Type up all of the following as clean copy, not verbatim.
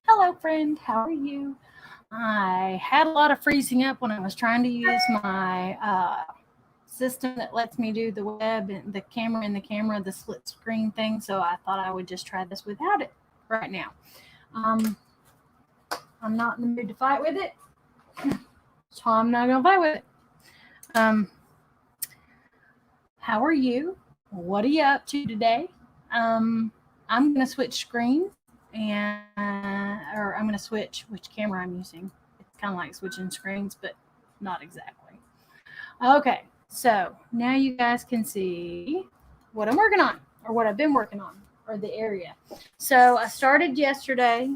Hello, friend. How are you? I had a lot of freezing up when I was trying to use my system that lets me do the web and the camera in the camera, the split screen thing. So I thought I would just try this without it right now. Um, I'm not in the mood to fight with it, so I'm not going to fight with it. Um, how are you? What are you up to today? I'm going to switch screens or I'm going to switch which camera I'm using. It's kind of like switching screens, but not exactly. Okay, so now you guys can see what I'm working on or what I've been working on or the area. So I started yesterday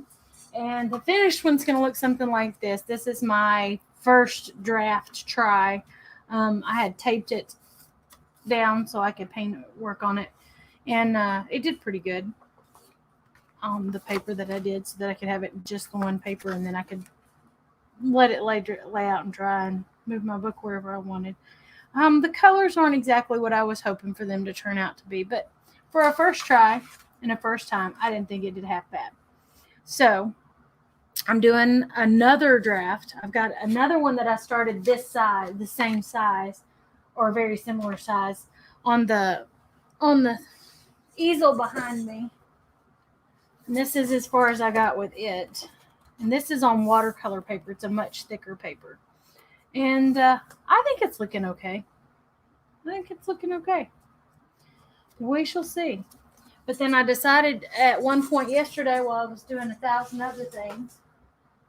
and the finished one's going to look something like this. This is my first draft try. I had taped it down so I could work on it, and it did pretty good on the paper that I did, so that I could have it just the one paper, and then I could let it lay out and dry and move my book wherever I wanted. The colors aren't exactly what I was hoping for them to turn out to be, but for a first try and a first time, I didn't think it did half bad. So I'm doing another draft. I've got another one that I started this size, the same size or very similar size on the easel behind me. And this is as far as I got with it. And this is on watercolor paper. It's a much thicker paper. And I think it's looking okay. We shall see. But then I decided at one point yesterday while I was doing 1,000 other things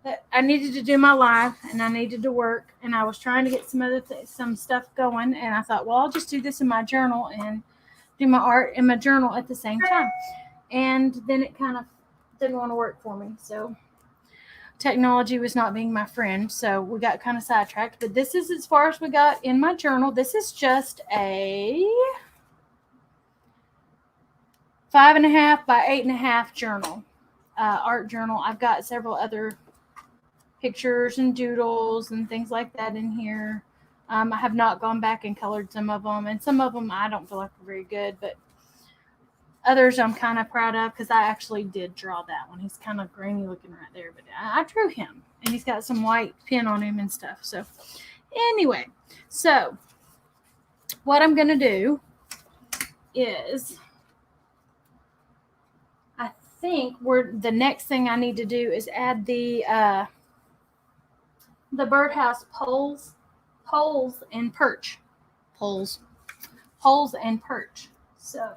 that I needed to do my live and I needed to work, and I was trying to get some stuff going, and I thought, well, I'll just do this in my journal and do my art in my journal at the same time. And then it kind of didn't want to work for me. So technology was not being my friend, so we got kind of sidetracked. But this is as far as we got in my journal. This is just a 5.5 by 8.5 journal, art journal. I've got several other pictures and doodles and things like that in here. I have not gone back and colored some of them, and some of them I don't feel like are very good, but others I'm kind of proud of because I actually did draw that one. He's kind of grainy looking right there, but I drew him, and he's got some white pen on him and stuff. So anyway, so what I'm going to do is, I think the next thing I need to do is add the birdhouse poles and perch. Poles and perch. So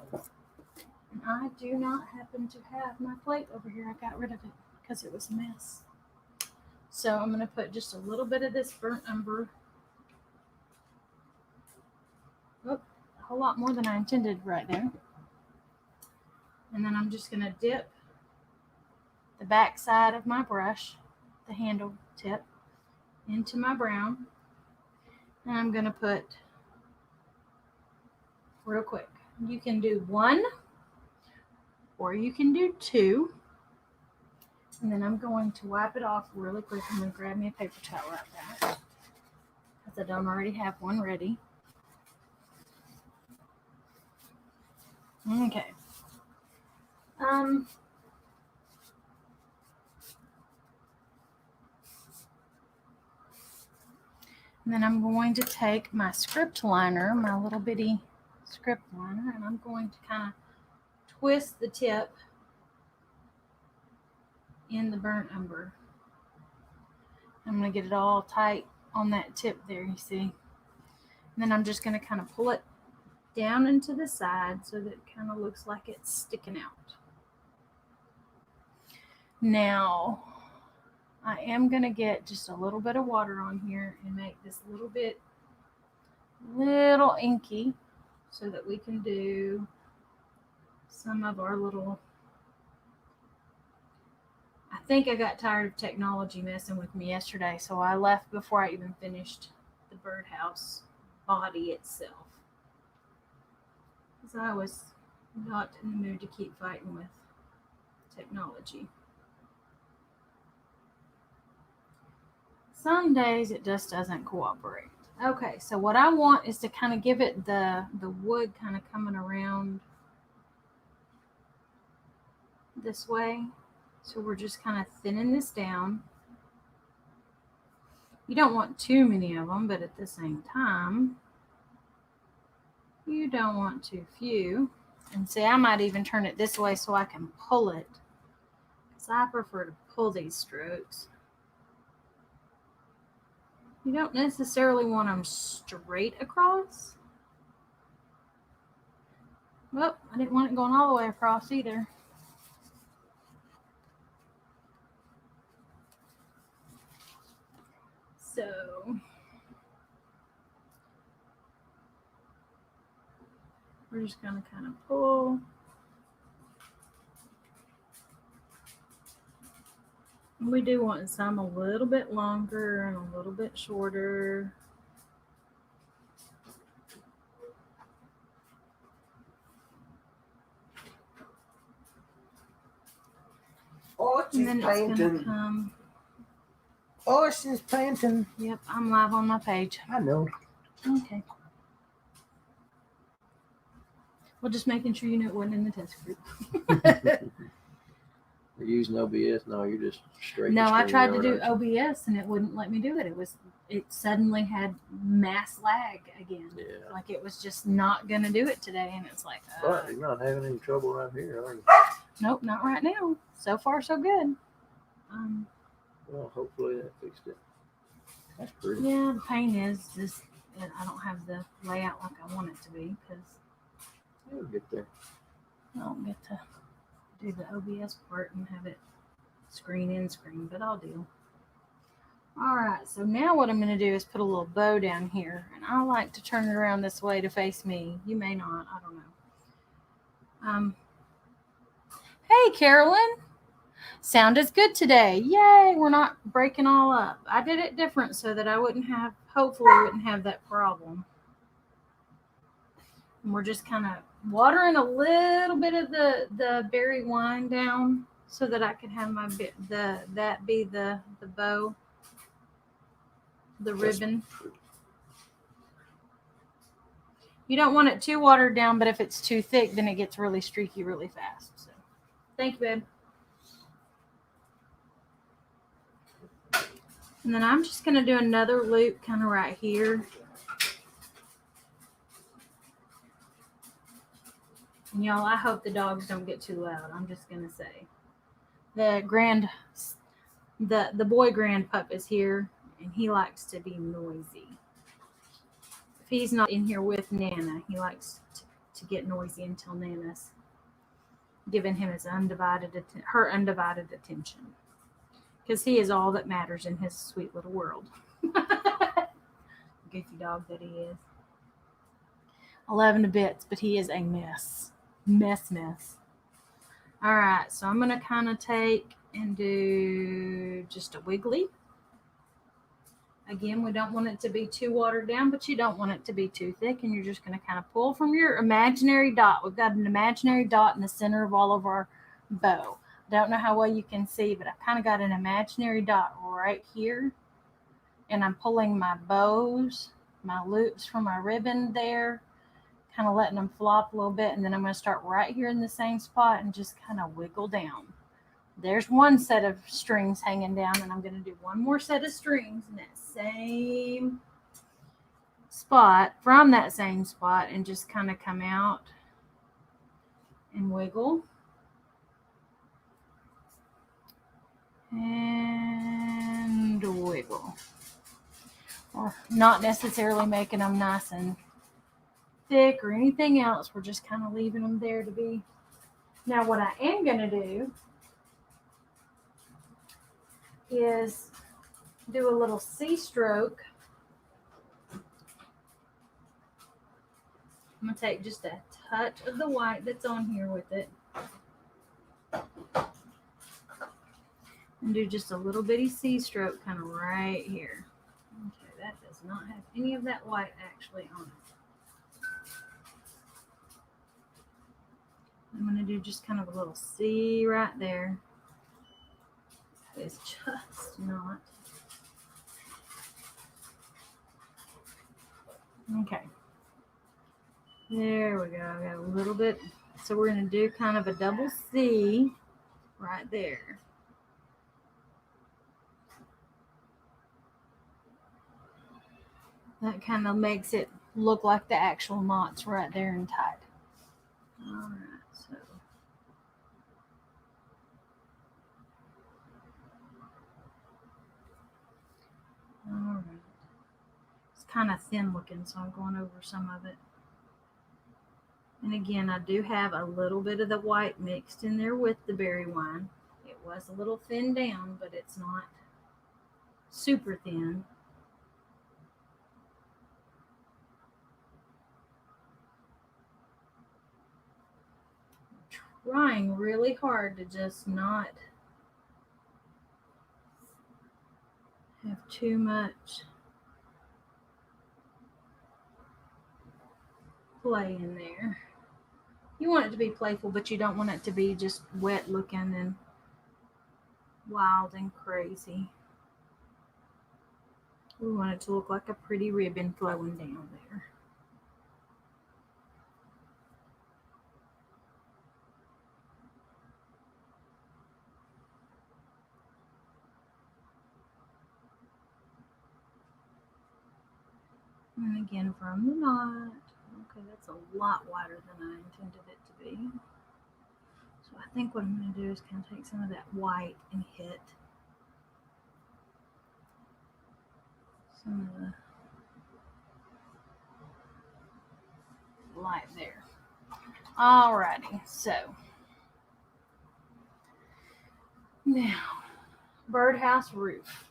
I do not happen to have my plate over here. I got rid of it because it was a mess. So I'm going to put just a little bit of this burnt umber. Oh, a whole lot more than I intended right there. And then I'm just going to dip the back side of my brush, the handle tip, into my brown. And I'm going to put, real quick, you can do one or you can do two. And then I'm going to wipe it off really quick. I'm going to grab me a paper towel right now because I don't already have one ready. Okay. And then I'm going to take my script liner, my little bitty script liner, and I'm going to kind of twist the tip in the burnt umber. I'm going to get it all tight on that tip there, you see. And then I'm just going to kind of pull it down into the side so that it kind of looks like it's sticking out. Now, I am going to get just a little bit of water on here and make this little inky so that we can do some of our little... I think I got tired of technology messing with me yesterday, so I left before I even finished the birdhouse body itself. Because I was not in the mood to keep fighting with technology. Some days it just doesn't cooperate. Okay, so what I want is to kind of give it the wood kind of coming around this way. So we're just kind of thinning this down. You don't want too many of them, but at the same time, you don't want too few. And see, I might even turn it this way so I can pull it, because I prefer to pull these strokes. You don't necessarily want them straight across. Well, I didn't want it going all the way across either. So we're just going to kind of pull. We do want some a little bit longer and a little bit shorter. Oh, she's And then it's going to come. Oh, she's painting. Yep, I'm live on my page. I know. Okay. Well, just making sure you knew it wasn't in the test group. You're using OBS? No, you're just straight. No, I tried to do OBS and it wouldn't let me do it. It suddenly had mass lag again. Yeah. Like it was just not gonna do it today, and it's like. But you're not having any trouble right here, are you? Nope, not right now. So far, so good. Well, hopefully that fixed it. That's pretty. Yeah, the pain is just I don't have the layout like I want it to be because We'll get there. I don't get to do the OBS part and have it screen in screen, but I'll do. All right, so now what I'm going to do is put a little bow down here, and I like to turn it around this way to face me. You may not, I don't know. Hey, Carolyn. Sound is good today. Yay, we're not breaking all up. I did it different so that I hopefully wouldn't have that problem. And we're just kind of watering a little bit of the berry wine down so that I could have that be the bow, the ribbon. You don't want it too watered down, but if it's too thick, then it gets really streaky really fast. So, thank you, babe. And then I'm just going to do another loop kind of right here. And y'all, I hope the dogs don't get too loud. I'm just going to say. The boy grand pup is here, and he likes to be noisy. If he's not in here with Nana, he likes to get noisy until Nana's giving him her undivided attention. Because he is all that matters in his sweet little world. Goofy dog that he is. I love him to bits, but he is a mess. Mess. All right, so I'm going to kind of take and do just a wiggly. Again, we don't want it to be too watered down, but you don't want it to be too thick, and you're just going to kind of pull from your imaginary dot. We've got an imaginary dot in the center of all of our bow. Don't know how well you can see, but I've kind of got an imaginary dot right here, and I'm pulling my bows, my loops from my ribbon there, kind of letting them flop a little bit, and then I'm going to start right here in the same spot and just kind of wiggle down. There's one set of strings hanging down, and I'm going to do one more set of strings in that same spot, from that same spot, and just kind of come out and wiggle. And wiggle. Or not necessarily making them nice and thick or anything else. We're just kind of leaving them there to be. Now what I am going to do is do a little C stroke. I'm going to take just a touch of the white that's on here with it. And do just a little bitty C stroke kind of right here. Okay, that does not have any of that white actually on it. I'm going to do just kind of a little C right there. It's just not. Okay. There we go. I got a little bit. So we're going to do kind of a double C right there. That kind of makes it look like the actual knot's right there and tied. All right, so all right. It's kind of thin looking, so I'm going over some of it. And again, I do have a little bit of the white mixed in there with the berry wine. It was a little thinned down, but it's not super thin. I'm trying really hard to just not have too much play in there. You want it to be playful, but you don't want it to be just wet looking and wild and crazy. We want it to look like a pretty ribbon flowing down there. And again, from the knot. Okay, that's a lot wider than I intended it to be. So I think what I'm going to do is kind of take some of that white and hit some of the light there. Alrighty, so now birdhouse roof.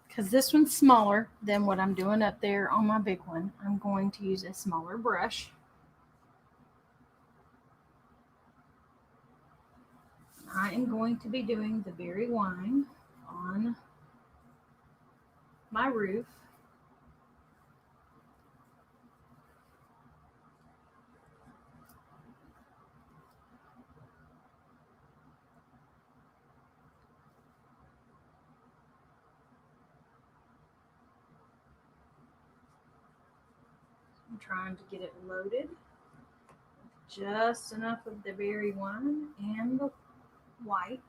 Because this one's smaller than what I'm doing up there on my big one, I'm going to use a smaller brush. I am going to be doing the berry wine on my roof. I'm trying to get it loaded. Just enough of the berry wine and the white.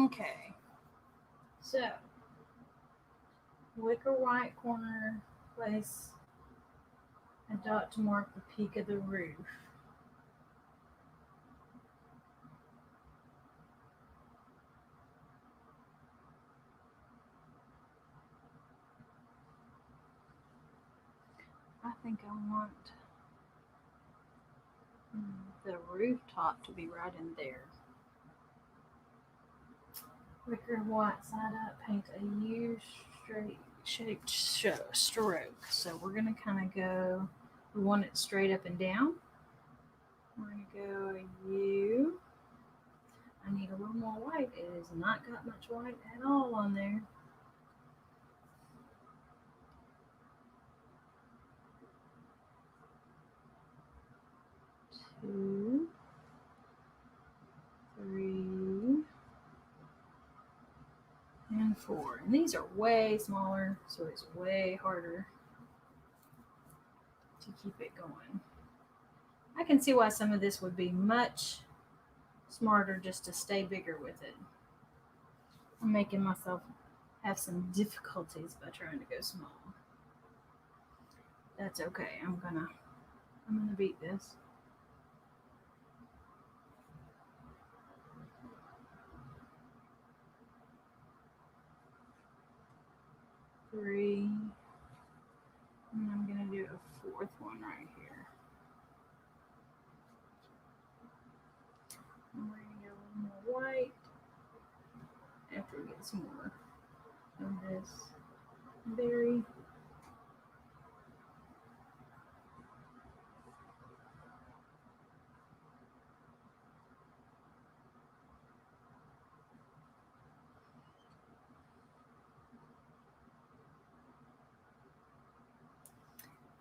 Okay. So, wicker white corner, place a dot to mark the peak of the roof. I think I want the rooftop to be right in there. Wicker white side up, paint a U-shaped stroke. So we're going to kind of go, we want it straight up and down. We're going to go a U. I need a little more white. It has not got much white at all on there. 2, 3, and 4. And these are way smaller, so it's way harder to keep it going. I can see why some of this would be much smarter just to stay bigger with it. I'm making myself have some difficulties by trying to go small. That's okay. I'm gonna beat this. Three. And I'm gonna do a fourth one right here. And we're gonna get a little more white after we get some more of this berry.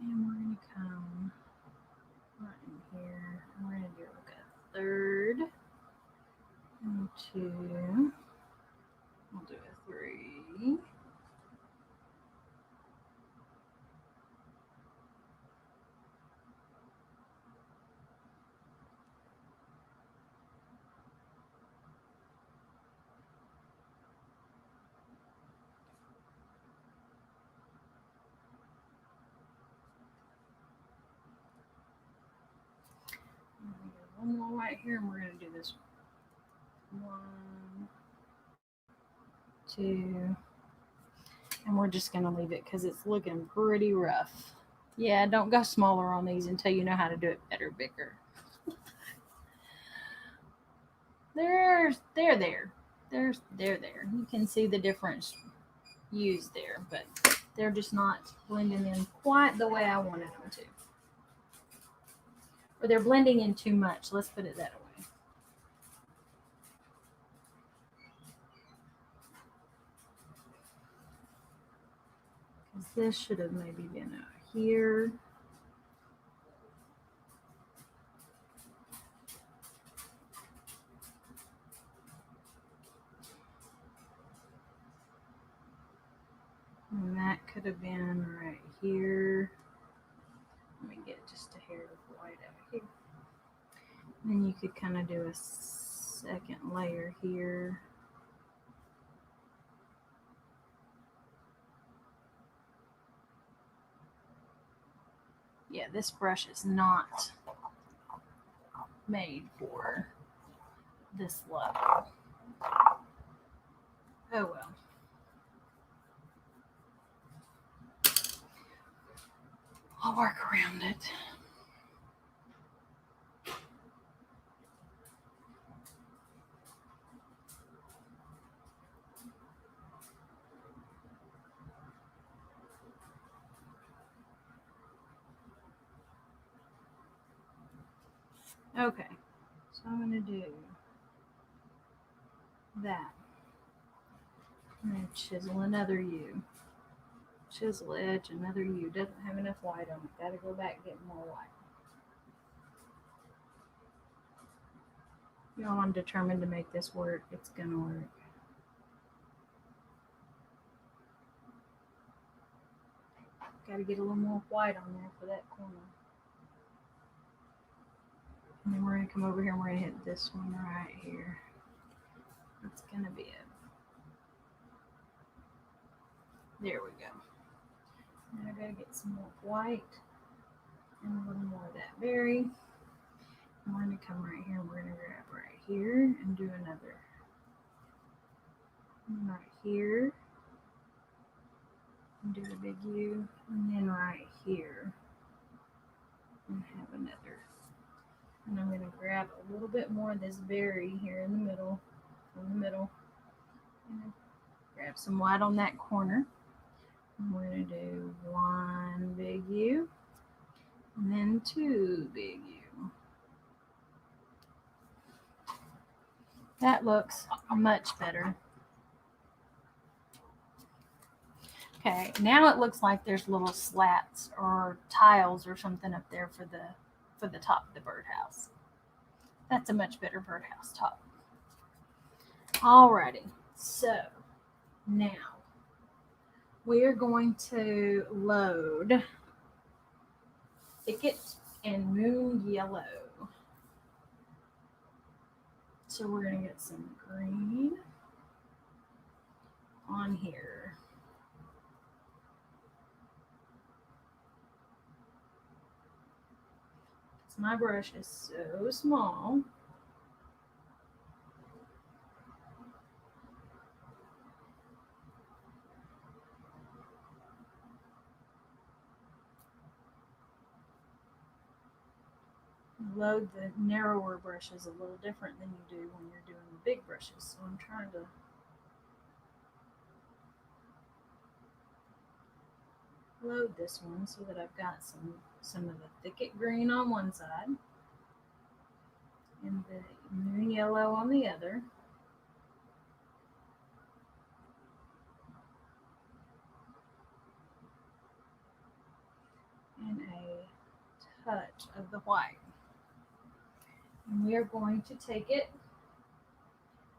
And we're gonna come right in here. And we're gonna do like a third and 2. We'll do a 3. one more white here, and we're going to do this 1, 2, and we're just going to leave it because it's looking pretty rough. Yeah, don't go smaller on these until you know how to do it better, bigger. They're there. They're there. You can see the difference used there, but they're just not blending in quite the way I wanted them to. Or they're blending in too much. Let's put it that way. Because this should have maybe been out here. And that could have been right here. Let me get just a hair of white out here. And then you could kind of do a second layer here. Yeah, this brush is not made for this level. Oh well. I'll work around it. Okay, so I'm going to do that. I'm going to chisel another U. Chisel edge, another U. Doesn't have enough white on it. Got to go back and get more white. You know, I'm determined to make this work. It's going to work. Got to get a little more white on there for that corner. And then we're going to come over here and we're going to hit this one right here. That's going to be it. There we go. Now I got to get some more white and a little more of that berry. And we're going to come right here and we're going to grab right here and do another. And right here. And do the big U. And then right here. And have another. And I'm going to grab a little bit more of this berry here in the middle. And grab some white on that corner. And we're going to do 1 big U. And then 2 big U. That looks much better. Okay, now it looks like there's little slats or tiles or something up there for the top of the birdhouse. That's a much better birdhouse top. Alrighty, so now we're going to load Thicket and Moon Yellow. So we're going to get some green on here. My brush is so small. Load the narrower brushes a little different than you do when you're doing the big brushes. So I'm trying to load this one so that I've got some of the Thicket green on one side and the Moon Yellow on the other. And a touch of the white. And we are going to take it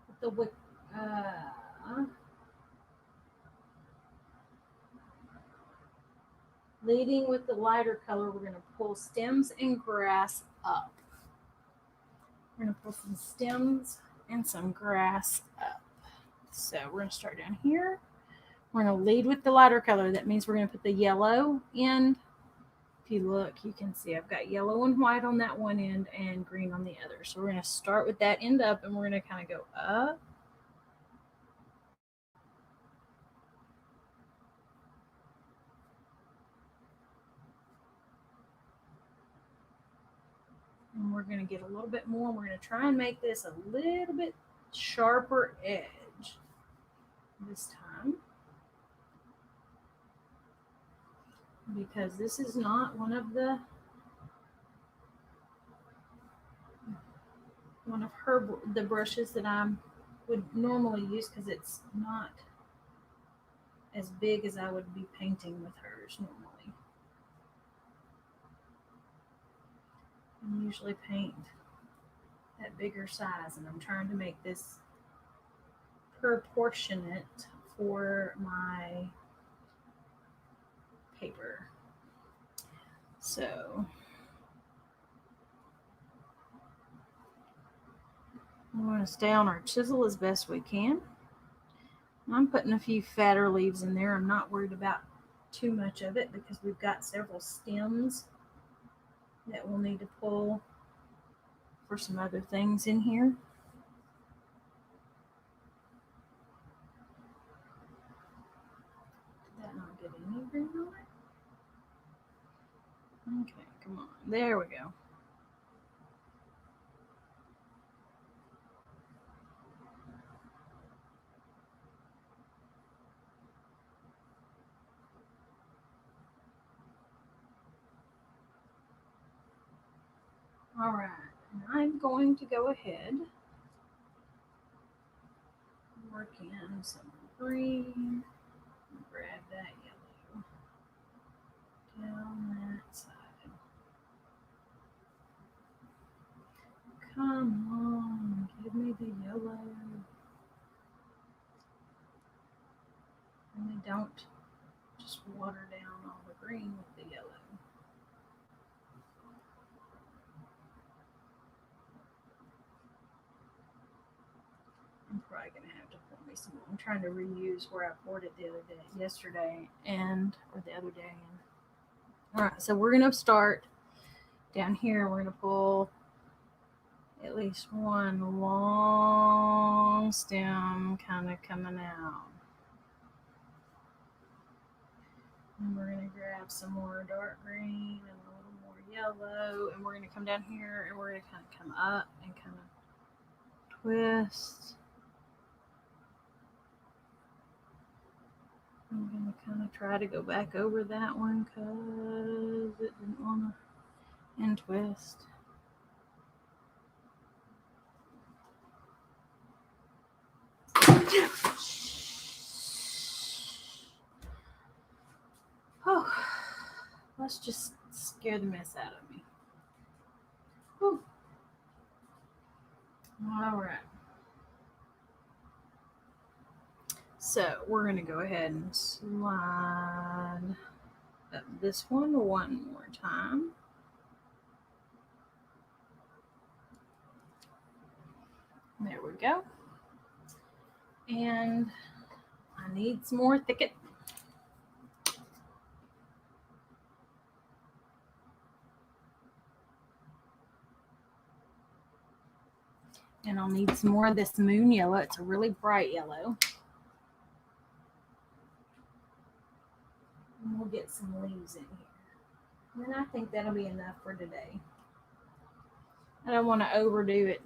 with the leading with the lighter color, we're going to pull stems and grass up. We're going to pull some stems and some grass up. So we're going to start down here. We're going to lead with the lighter color. That means we're going to put the yellow end. If If you look, you can see I've got yellow and white on that one end and green on the other. So we're going to start with that end up, and we're going to kind of go up. And we're going to get a little bit more. We're going to try and make this a little bit sharper edge this time, because this is not one of the brushes that I would normally use, because it's not as big as I would be painting with hers normally. I usually paint that bigger size, and I'm trying to make this proportionate for my paper. So we want to stay on our chisel as best we can. I'm putting a few fatter leaves in there. I'm not worried about too much of it, because we've got several stems that we'll need to pull for some other things in here. Did that not get any green on it? Okay, come on. There we go. All right, and I'm going to go ahead and work in some green. Grab that yellow down that side. Come on, give me the yellow. And they don't just water down all the green with the yellow. I'm probably going to have to pour me some more. I'm trying to reuse where I poured it yesterday, or the other day. All right, so we're going to start down here. We're going to pull at least one long stem kind of coming out. And we're going to grab some more dark green and a little more yellow, and we're going to come down here, and we're going to kind of come up and kind of twist. I'm going to kind of try to go back over that one because it didn't want to end twist. Oh, let's just scare the mess out of me. Whew. All right. So we're going to go ahead and slide up this one more time. There we go. And I need some more thicket. And I'll need some more of this moon yellow. It's a really bright yellow. And we'll get some leaves in here. And I think that'll be enough for today. I don't want to overdo it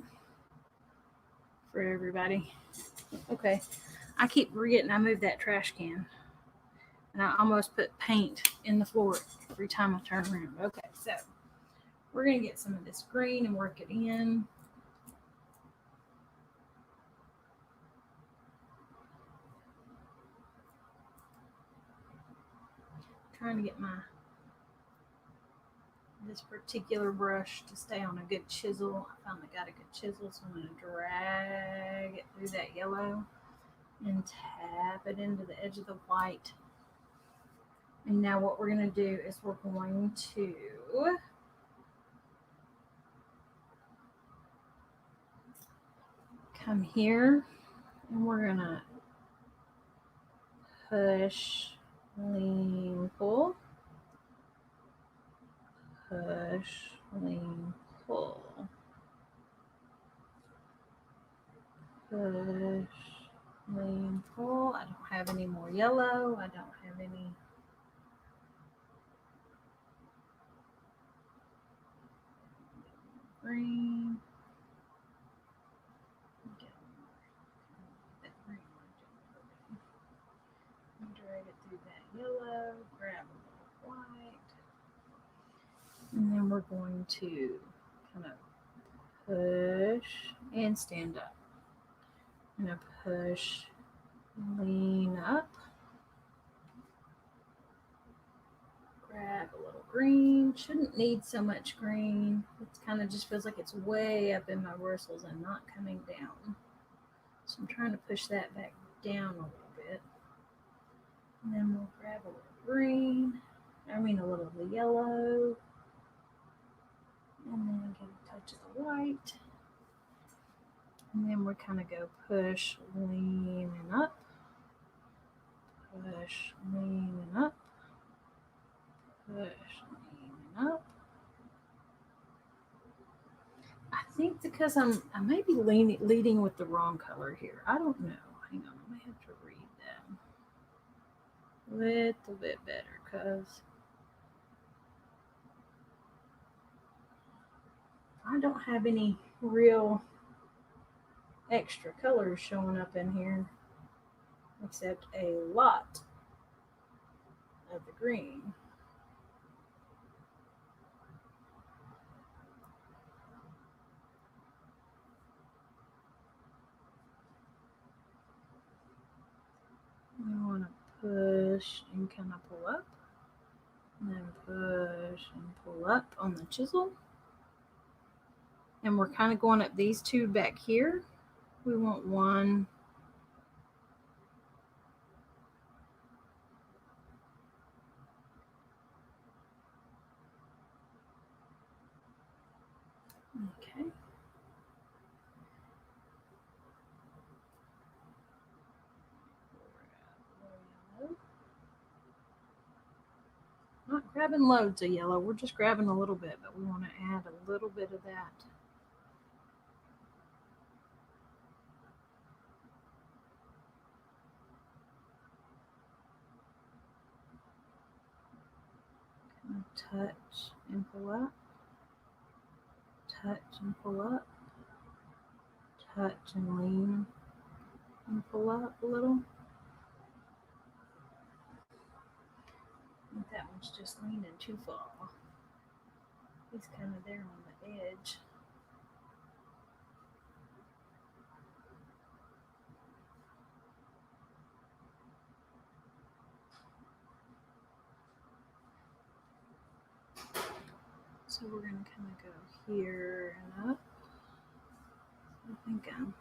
for everybody. Okay, I keep forgetting I moved that trash can. And I almost put paint in the floor every time I turn around. Okay, so we're going to get some of this green and work it in. Trying to get this particular brush to stay on a good chisel. I finally got a good chisel, so I'm going to drag it through that yellow and tap it into the edge of the white. And now what we're going to do is we're going to come here, and we're going to push, lean, pull. push, lean, pull. Push, lean, pull. I don't have any more yellow. I don't have any green. Drag it through that yellow, grab a little white, and then we're going to kind of push and stand up. I'm going to push, lean up, grab a little green. Shouldn't need so much green. It kind of just feels like it's way up in my bristles and not coming down. So I'm trying to push that back down a little bit. And then we'll grab a little green. A little of the yellow. And then get a touch of the white. And then we're kind of go push, lean, and up. Push, lean, and up. Push, lean, and up. I think because I may be leading with the wrong color here. I don't know. Hang on, I may have to read that a little bit better because I don't have any real extra colors showing up in here except a lot of the green. We want to push and kind of pull up, and then push and pull up on the chisel. And we're kind of going up these two back here. We want one. Okay. Not grabbing loads of yellow. We're just grabbing a little bit, but we want to add a little bit of that. Touch and pull up, touch and pull up, touch and lean and pull up a little. I think that one's just leaning too far. He's kind of there on the edge. So we're going to kind of go here and up. I think I'm,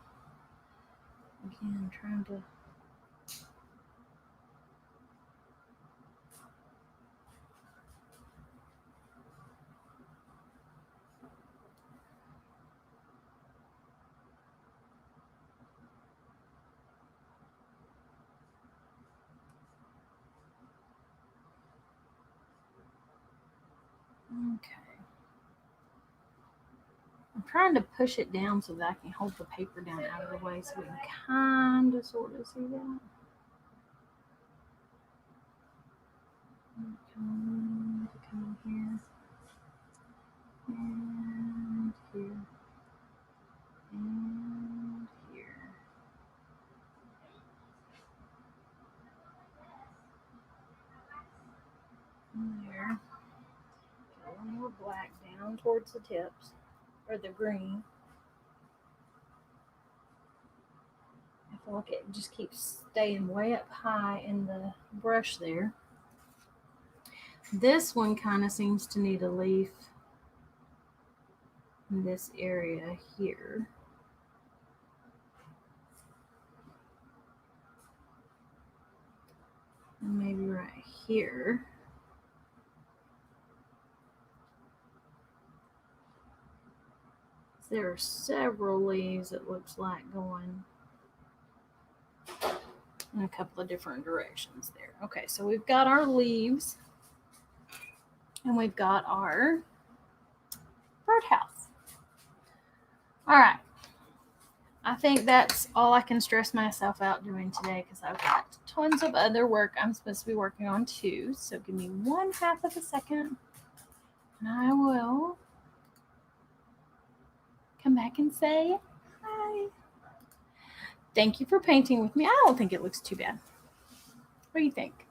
again, trying to okay. I'm trying to push it down so that I can hold the paper down out of the way so we can kind of sort of see that. Come here. And here. And here. And there. A little more black down towards the tips, or the green. I feel like it just keeps staying way up high in the brush there. This one kind of seems to need a leaf in this area here. And maybe right here. There are several leaves, it looks like, going in a couple of different directions there. Okay, so we've got our leaves and we've got our birdhouse. All right. I think that's all I can stress myself out doing today because I've got tons of other work I'm supposed to be working on too. So give me 1/2 of a second and I will come back and say hi. Thank you for painting with me. I don't think it looks too bad. What do you think?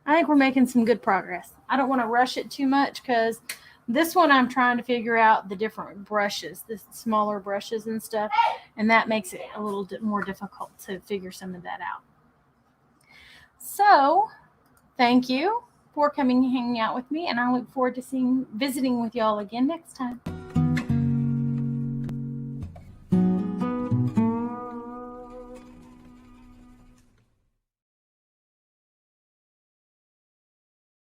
I think we're making some good progress. I don't want to rush it too much because this one I'm trying to figure out the different brushes, the smaller brushes and stuff, and that makes it a little bit more difficult to figure some of that out. So, thank you for coming and hanging out with me, and I look forward to visiting with y'all again next time.